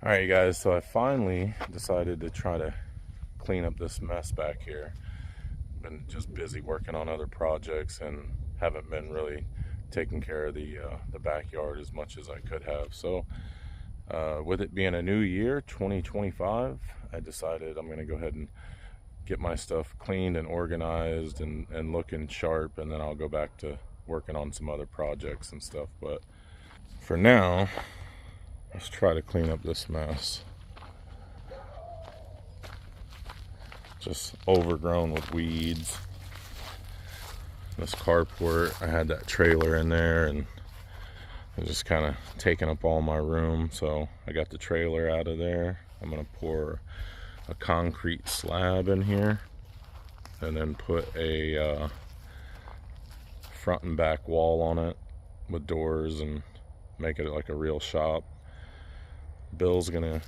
All right, you guys, so I finally decided to try to clean up this mess back here. Been just busy working on other projects and haven't been really taking care of the backyard as much as I could have. So with it being a new year, 2025, I decided I'm going to go ahead and get my stuff cleaned and organized and looking sharp, and then I'll go back to working on some other projects and stuff. But for now, let's try to clean up this mess. Just overgrown with weeds. This carport, I had that trailer in there and it was just kind of taking up all my room, so I got the trailer out of there. I'm gonna pour a concrete slab in here and then put a front and back wall on it with doors and make it like a real shop. Bill's gonna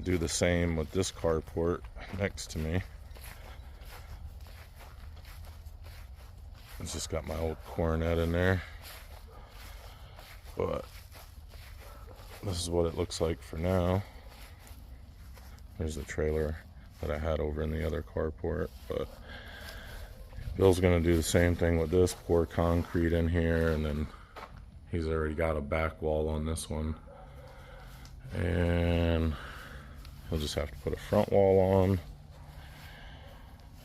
do the same with this carport next to me. It's just got my old coronet in there, but this is what it looks like for now. There's the trailer that I had over in the other carport, but Bill's gonna do the same thing with this, pour concrete in here, and then he's already got a back wall on this one, and he'll just have to put a front wall on,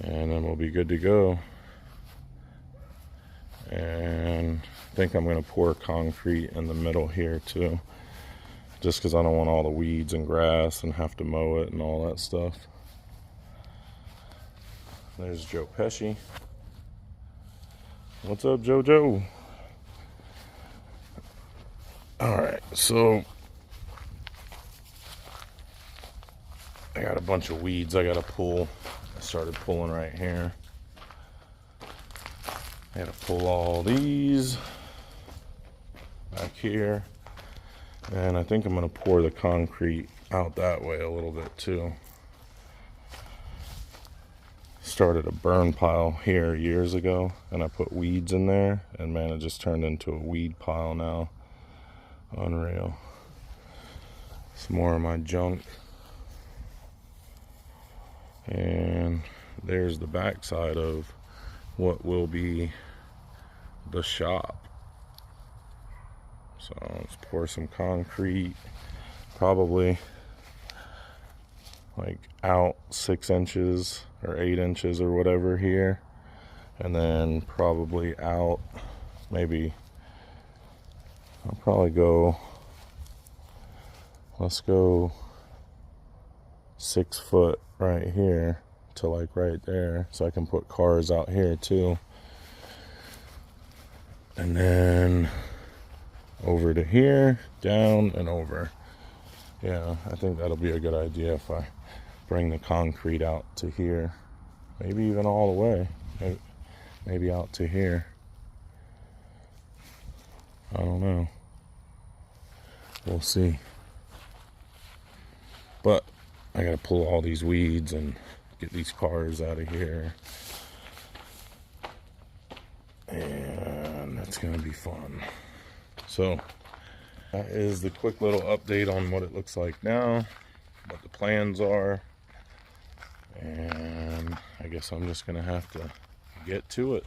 and then we'll be good to go. And I think I'm going to pour concrete in the middle here too, just because I don't want all the weeds and grass and have to mow it and all that stuff. There's Joe Pesci. What's up, JoJo? Alright, so I got a bunch of weeds I got to pull. I started pulling right here. I gotta pull all these back here, and I think I'm gonna pour the concrete out that way a little bit too. Started a burn pile here years ago and I put weeds in there, and man, it just turned into a weed pile now. Unreal. Some more of my junk, and there's the back side of what will be the shop. So let's pour some concrete, probably like out 6 inches or 8 inches or whatever here, and then probably out, maybe I'll probably go, let's go 6 foot right here to like right there, so I can put cars out here too, and then over to here, down and over. Yeah, I think that'll be a good idea if I bring the concrete out to here, maybe even all the way, maybe out to here. I don't know, we'll see. But I gotta pull all these weeds and get these cars out of here, and that's gonna be fun. So that is the quick little update on what it looks like now, what the plans are, and I guess I'm just gonna have to get to it.